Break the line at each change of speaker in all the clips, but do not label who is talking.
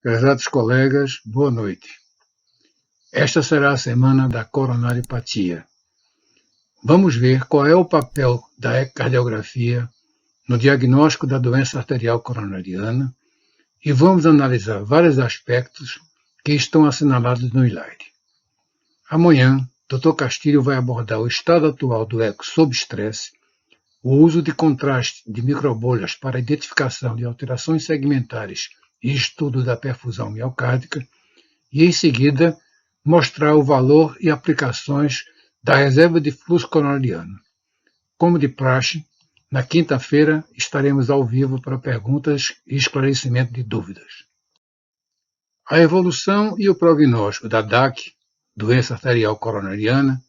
Prezados colegas, boa noite. Esta será a semana da coronariopatia. Vamos ver qual é o papel da ecocardiografia no diagnóstico da doença arterial coronariana e vamos analisar vários aspectos que estão assinalados no slide. Amanhã, Dr. Castilho vai abordar o estado atual do eco sob estresse, o uso de contraste de microbolhas para identificação de alterações segmentares e estudo da perfusão miocárdica, e em seguida mostrar o valor e aplicações da reserva de fluxo coronariano. Como de praxe, na quinta-feira estaremos ao vivo para perguntas e esclarecimento de dúvidas. A evolução e o prognóstico da DAC, doença arterial coronariana,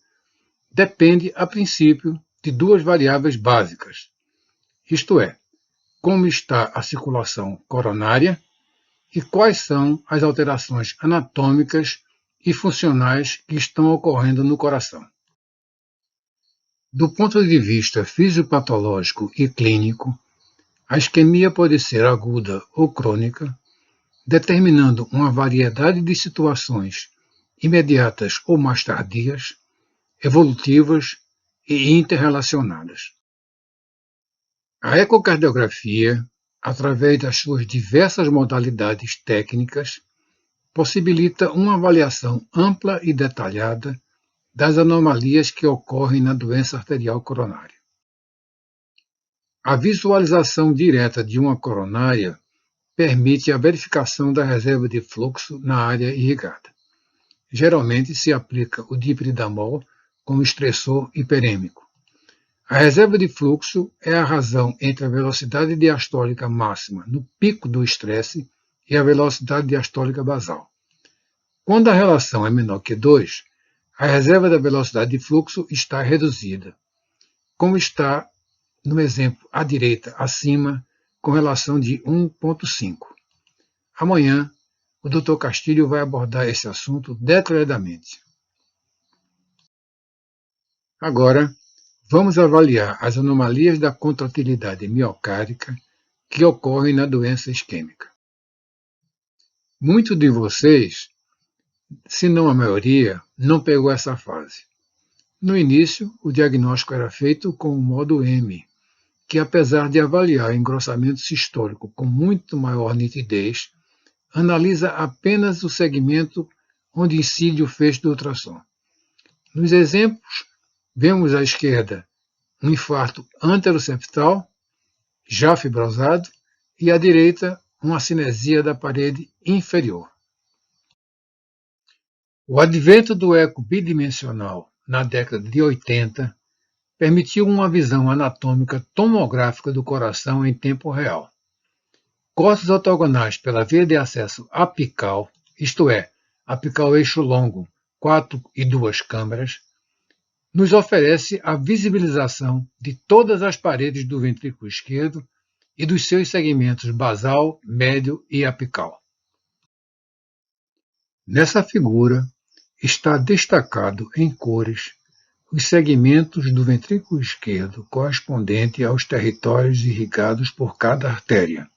depende, a princípio, de duas variáveis básicas, isto é, como está a circulação coronária e quais são as alterações anatômicas e funcionais que estão ocorrendo no coração. Do ponto de vista fisiopatológico e clínico, a isquemia pode ser aguda ou crônica, determinando uma variedade de situações imediatas ou mais tardias, evolutivas e interrelacionadas. A ecocardiografia, através das suas diversas modalidades técnicas, possibilita uma avaliação ampla e detalhada das anomalias que ocorrem na doença arterial coronária. A visualização direta de uma coronária permite a verificação da reserva de fluxo na área irrigada. Geralmente se aplica o dipridamol como estressor hiperêmico. A reserva de fluxo é a razão entre a velocidade diastólica máxima no pico do estresse e a velocidade diastólica basal. Quando a relação é menor que 2, a reserva da velocidade de fluxo está reduzida, como está no exemplo à direita acima, com relação de 1,5. Amanhã, o Dr. Castilho vai abordar esse assunto detalhadamente. Agora, vamos avaliar as anomalias da contratilidade miocárdica que ocorrem na doença isquêmica. Muitos de vocês, se não a maioria, não pegou essa fase. No início, o diagnóstico era feito com o modo M, que apesar de avaliar engrossamento sistólico com muito maior nitidez, analisa apenas o segmento onde incide o feixe do ultrassom. Nos exemplos, vemos à esquerda um infarto anteroseptal, já fibrosado, e à direita uma cinesia da parede inferior. O advento do eco bidimensional na década de 80 permitiu uma visão anatômica tomográfica do coração em tempo real. Cortes ortogonais pela via de acesso apical, isto é, apical eixo longo, 4 e 2 câmaras, nos oferece a visibilização de todas as paredes do ventrículo esquerdo e dos seus segmentos basal, médio e apical. Nessa figura está destacado em cores os segmentos do ventrículo esquerdo correspondente aos territórios irrigados por cada artéria.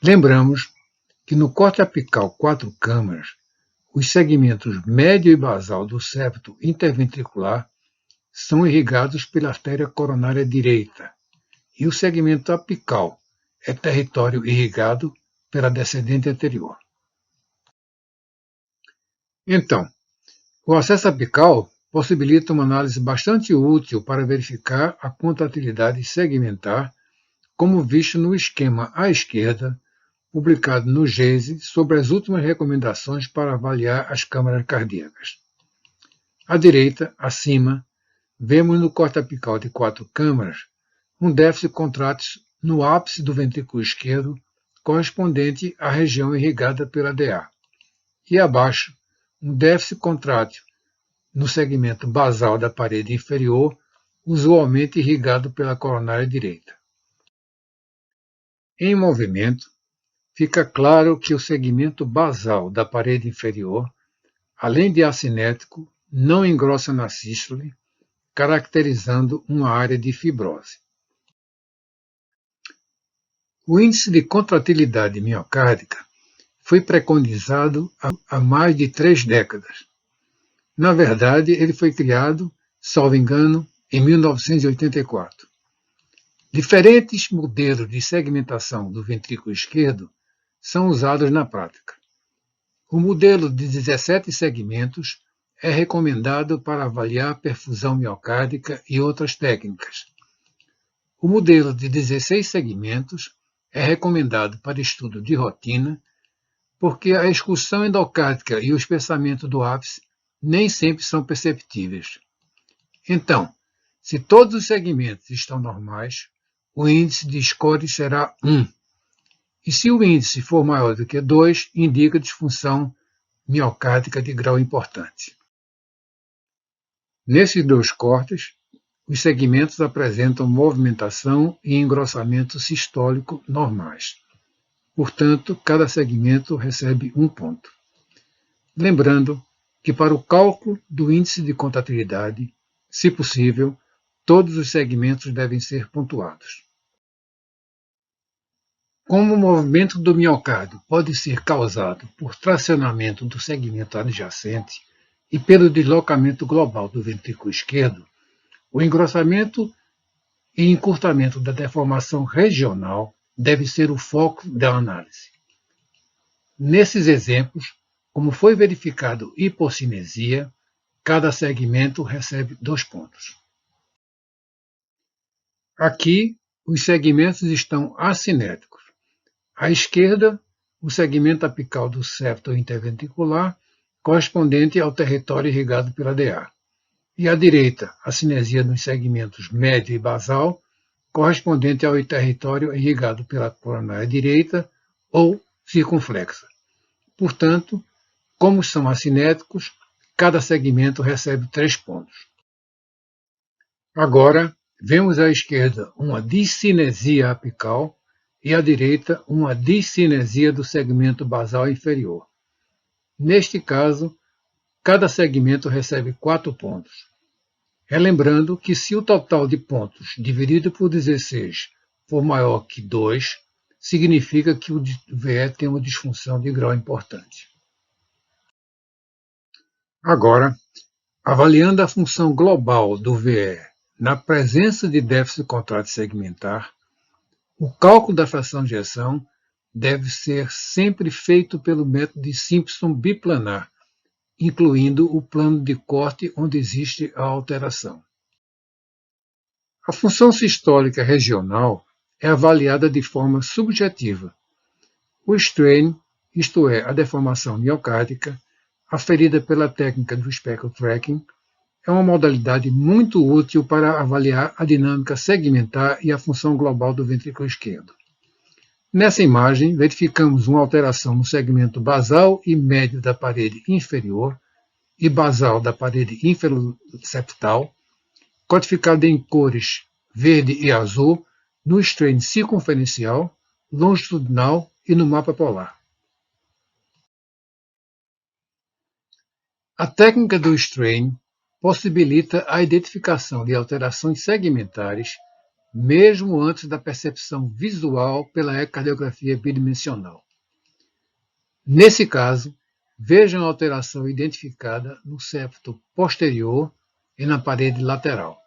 Lembramos que no corte apical 4 câmaras, os segmentos médio e basal do septo interventricular são irrigados pela artéria coronária direita e o segmento apical é território irrigado pela descendente anterior. Então, o acesso apical possibilita uma análise bastante útil para verificar a contratilidade segmentar, como visto no esquema à esquerda, publicado no GESE sobre as últimas recomendações para avaliar as câmaras cardíacas. À direita, acima, vemos no corte apical de 4 câmaras um déficit contrátil no ápice do ventrículo esquerdo, correspondente à região irrigada pela DA. E abaixo, um déficit contrátil no segmento basal da parede inferior, usualmente irrigado pela coronária direita. Em movimento, fica claro que o segmento basal da parede inferior, além de assimétrico, não engrossa na sístole, caracterizando uma área de fibrose. O índice de contratilidade miocárdica foi preconizado há mais de 3 décadas. Na verdade, ele foi criado, salvo engano, em 1984. Diferentes modelos de segmentação do ventrículo esquerdo são usados na prática. O modelo de 17 segmentos é recomendado para avaliar perfusão miocárdica e outras técnicas. O modelo de 16 segmentos é recomendado para estudo de rotina, porque a excursão endocárdica e o espessamento do ápice nem sempre são perceptíveis. Então, se todos os segmentos estão normais, o índice de score será 1. E se o índice for maior do que 2, indica disfunção miocárdica de grau importante. Nesses 2 cortes, os segmentos apresentam movimentação e engrossamento sistólico normais. Portanto, cada segmento recebe 1 ponto. Lembrando que para o cálculo do índice de contratilidade, se possível, todos os segmentos devem ser pontuados. Como o movimento do miocárdio pode ser causado por tracionamento do segmento adjacente e pelo deslocamento global do ventrículo esquerdo, o engrossamento e encurtamento da deformação regional deve ser o foco da análise. Nesses exemplos, como foi verificado hipocinesia, cada segmento recebe 2 pontos. Aqui, os segmentos estão assimétricos. À esquerda, o segmento apical do septo interventricular, correspondente ao território irrigado pela DA. E à direita, a cinesia nos segmentos médio e basal, correspondente ao território irrigado pela coronária direita ou circunflexa. Portanto, como são assimétricos, cada segmento recebe 3 pontos. Agora, vemos à esquerda uma discinesia apical e à direita uma discinesia do segmento basal inferior. Neste caso, cada segmento recebe 4 pontos. Relembrando que se o total de pontos dividido por 16 for maior que 2, significa que o VE tem uma disfunção de grau importante. Agora, avaliando a função global do VE na presença de déficit contrátil segmentar, o cálculo da fração de ejeção deve ser sempre feito pelo método de Simpson biplanar, incluindo o plano de corte onde existe a alteração. A função sistólica regional é avaliada de forma subjetiva. O strain, isto é, a deformação miocárdica, aferida pela técnica do speckle tracking, é uma modalidade muito útil para avaliar a dinâmica segmentar e a função global do ventrículo esquerdo. Nessa imagem, verificamos uma alteração no segmento basal e médio da parede inferior e basal da parede inferoseptal, codificada em cores verde e azul no strain circunferencial, longitudinal e no mapa polar. A técnica do strain possibilita a identificação de alterações segmentares mesmo antes da percepção visual pela ecocardiografia bidimensional. Nesse caso, vejam a alteração identificada no septo posterior e na parede lateral.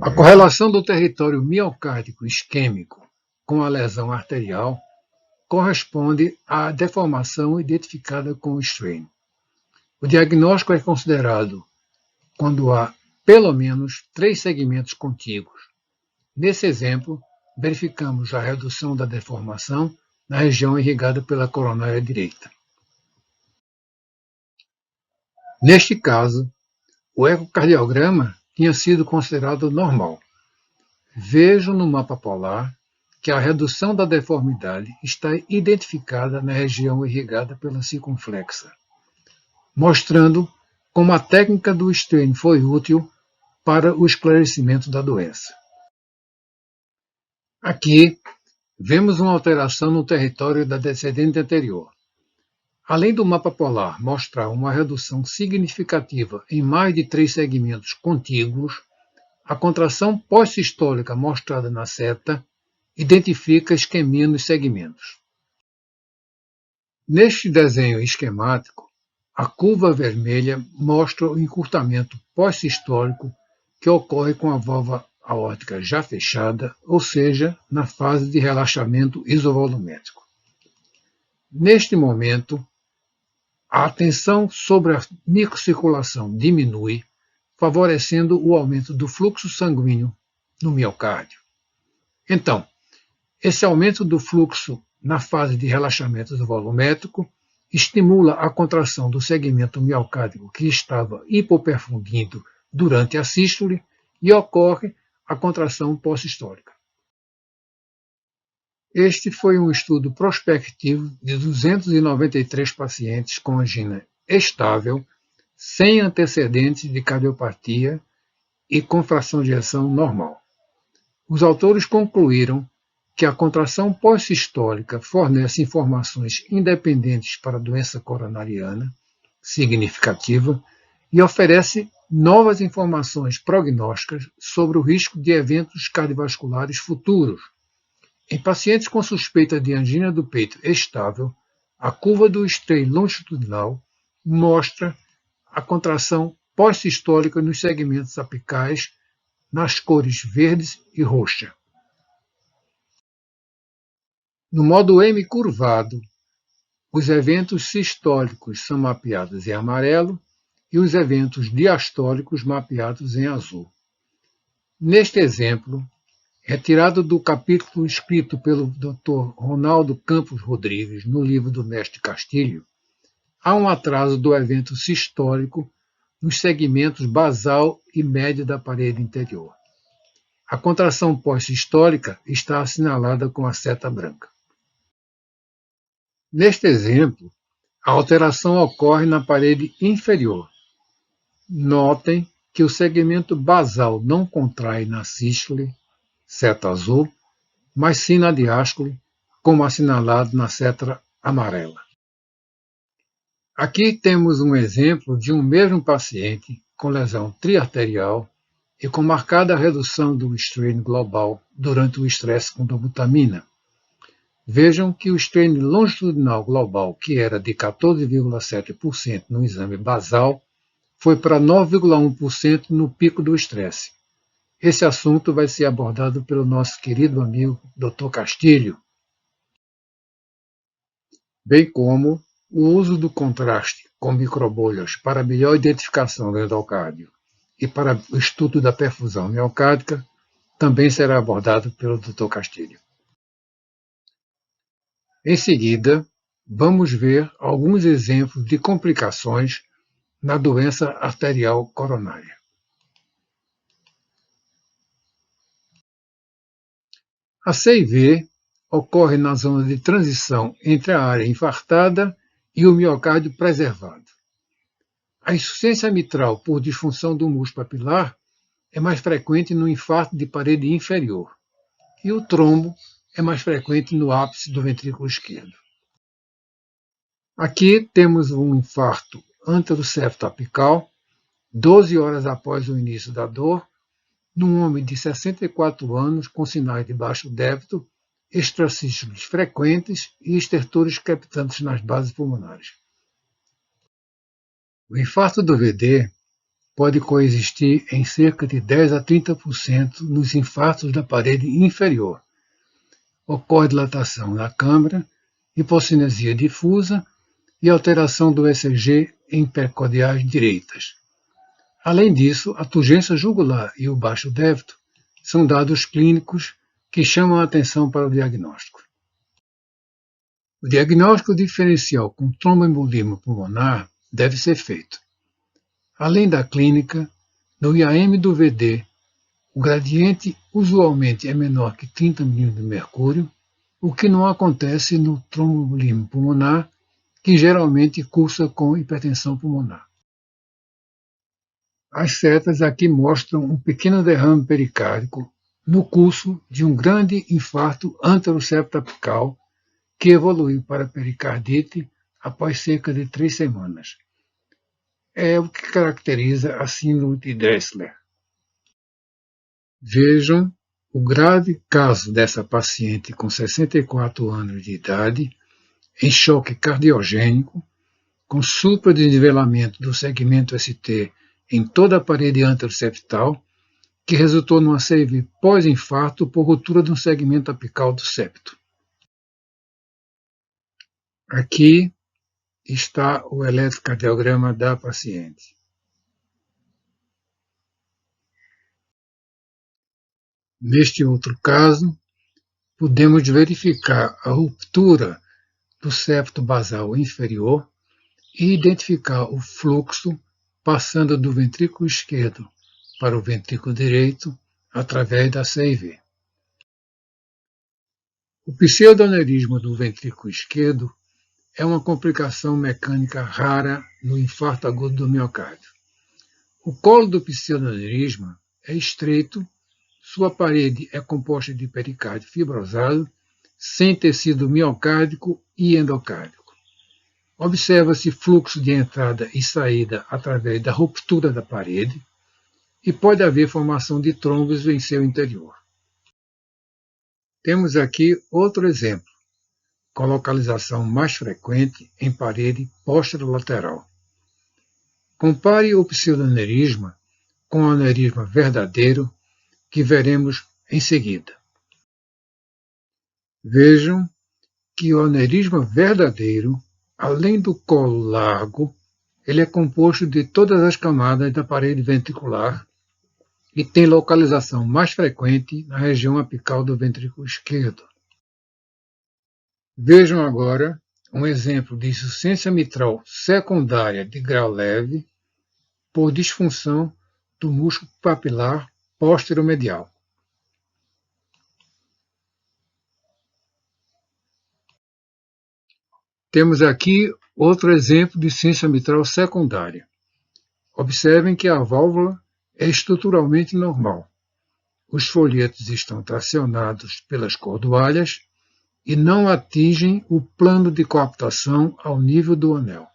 A correlação do território miocárdico isquêmico com a lesão arterial corresponde à deformação identificada com o strain. O diagnóstico é considerado quando há pelo menos 3 segmentos contíguos. Nesse exemplo, verificamos a redução da deformação na região irrigada pela coronária direita. Neste caso, o ecocardiograma tinha sido considerado normal. Vejo no mapa polar que a redução da deformidade está identificada na região irrigada pela circunflexa, mostrando como a técnica do strain foi útil para o esclarecimento da doença. Aqui, vemos uma alteração no território da descendente anterior. Além do mapa polar mostrar uma redução significativa em mais de 3 segmentos contíguos, a contração pós-sistólica mostrada na seta identifica isquemia nos segmentos. Neste desenho esquemático, a curva vermelha mostra o encurtamento pós-sistólico que ocorre com a válvula aórtica já fechada, ou seja, na fase de relaxamento isovolumétrico. Neste momento, a tensão sobre a microcirculação diminui, favorecendo o aumento do fluxo sanguíneo no miocárdio. Então, esse aumento do fluxo na fase de relaxamento isovolumétrico estimula a contração do segmento miocárdico que estava hipoperfundindo durante a sístole e ocorre a contração pós-sistólica. Este foi um estudo prospectivo de 293 pacientes com angina estável, sem antecedentes de cardiopatia e com fração de ejeção normal. Os autores concluíram que a contração pós-sistólica fornece informações independentes para a doença coronariana significativa e oferece novas informações prognósticas sobre o risco de eventos cardiovasculares futuros. Em pacientes com suspeita de angina do peito estável, a curva do strain longitudinal mostra a contração pós-sistólica nos segmentos apicais nas cores verdes e roxa. No modo M curvado, os eventos sistólicos são mapeados em amarelo e os eventos diastólicos mapeados em azul. Neste exemplo, retirado do capítulo escrito pelo Dr. Ronaldo Campos Rodrigues no livro do Mestre Castilho, há um atraso do evento sistólico nos segmentos basal e médio da parede interior. A contração pós-sistólica está assinalada com a seta branca. Neste exemplo, a alteração ocorre na parede inferior. Notem que o segmento basal não contrai na sístole, seta azul, mas sim na diástole, como assinalado na seta amarela. Aqui temos um exemplo de um mesmo paciente com lesão triarterial e com marcada redução do strain global durante o estresse com dobutamina. Vejam que o strain longitudinal global, que era de 14,7% no exame basal, foi para 9,1% no pico do estresse. Esse assunto vai ser abordado pelo nosso querido amigo Dr. Castilho, bem como o uso do contraste com microbolhas para melhor identificação do endocárdio e para o estudo da perfusão miocárdica também será abordado pelo Dr. Castilho. Em seguida, vamos ver alguns exemplos de complicações na doença arterial coronária. A CIV ocorre na zona de transição entre a área infartada e o miocárdio preservado. A insuficiência mitral por disfunção do músculo papilar é mais frequente no infarto de parede inferior e o trombo é mais frequente no ápice do ventrículo esquerdo. Aqui temos um infarto anterocépto apical, 12 horas após o início da dor, num homem de 64 anos com sinais de baixo débito, extracístoles frequentes e estertores crepitantes nas bases pulmonares. O infarto do VD pode coexistir em cerca de 10 a 30% nos infartos da parede inferior. Ocorre dilatação na câmara, hipocinesia difusa e alteração do ECG em percordiais direitas. Além disso, a turgência jugular e o baixo débito são dados clínicos que chamam a atenção para o diagnóstico. O diagnóstico diferencial com tromboembolismo pulmonar deve ser feito. Além da clínica, no IAM do VD, o gradiente usualmente é menor que 30 mm de mercúrio, o que não acontece no tromboembolismo pulmonar, que geralmente cursa com hipertensão pulmonar. As setas aqui mostram um pequeno derrame pericárdico no curso de um grande infarto anterocépto apical que evoluiu para pericardite após cerca de 3 semanas. É o que caracteriza a síndrome de Dressler. Vejam o grave caso dessa paciente com 64 anos de idade, em choque cardiogênico, com supradesnivelamento do segmento ST em toda a parede anteroseptal, que resultou numa CV pós-infarto por ruptura de um segmento apical do septo. Aqui está o eletrocardiograma da paciente. Neste outro caso, podemos verificar a ruptura do septo basal inferior e identificar o fluxo passando do ventrículo esquerdo para o ventrículo direito através da CIV. O pseudoaneurisma do ventrículo esquerdo é uma complicação mecânica rara no infarto agudo do miocárdio. O colo do pseudoaneurisma é estreito, sua parede é composta de pericárdio fibrosado, sem tecido miocárdico e endocárdico. Observa-se fluxo de entrada e saída através da ruptura da parede e pode haver formação de trombos em seu interior. Temos aqui outro exemplo, com localização mais frequente em parede posterolateral. Compare o pseudoaneurisma com o aneurisma verdadeiro, que veremos em seguida. Vejam que o aneurisma verdadeiro, além do colo largo, ele é composto de todas as camadas da parede ventricular e tem localização mais frequente na região apical do ventrículo esquerdo. Vejam agora um exemplo de insuficiência mitral secundária de grau leve por disfunção do músculo papilar posteromedial. Temos aqui outro exemplo de insuficiência mitral secundária. Observem que a válvula é estruturalmente normal. Os folhetos estão tracionados pelas cordoalhas e não atingem o plano de coaptação ao nível do anel.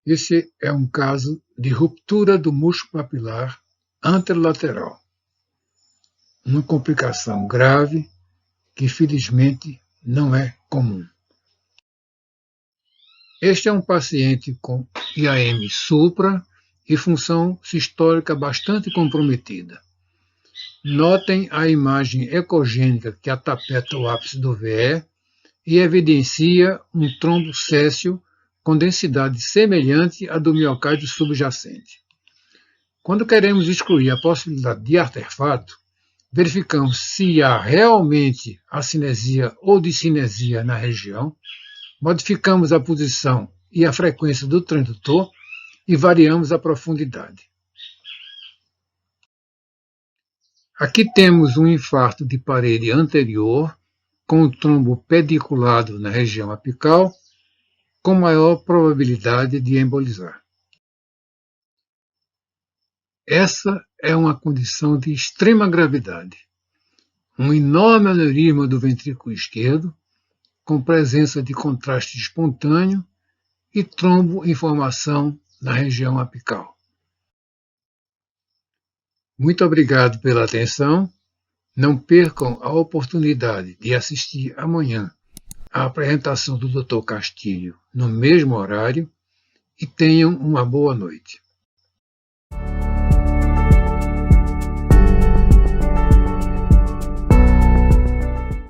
Esse é um caso de ruptura do músculo papilar anterolateral. Uma complicação grave que, felizmente, não é comum. Este é um paciente com IAM supra e função sistólica bastante comprometida. Notem a imagem ecogênica que atapeta o ápice do VE e evidencia um trombo céssio com densidade semelhante à do miocárdio subjacente. Quando queremos excluir a possibilidade de artefato, verificamos se há realmente acinesia ou discinesia na região, modificamos a posição e a frequência do transdutor e variamos a profundidade. Aqui temos um infarto de parede anterior com o trombo pediculado na região apical, com maior probabilidade de embolizar. Essa é uma condição de extrema gravidade. Um enorme aneurisma do ventrículo esquerdo, com presença de contraste espontâneo e trombo em formação na região apical. Muito obrigado pela atenção. Não percam a oportunidade de assistir amanhã à apresentação do Dr. Castilho no mesmo horário e tenham uma boa noite.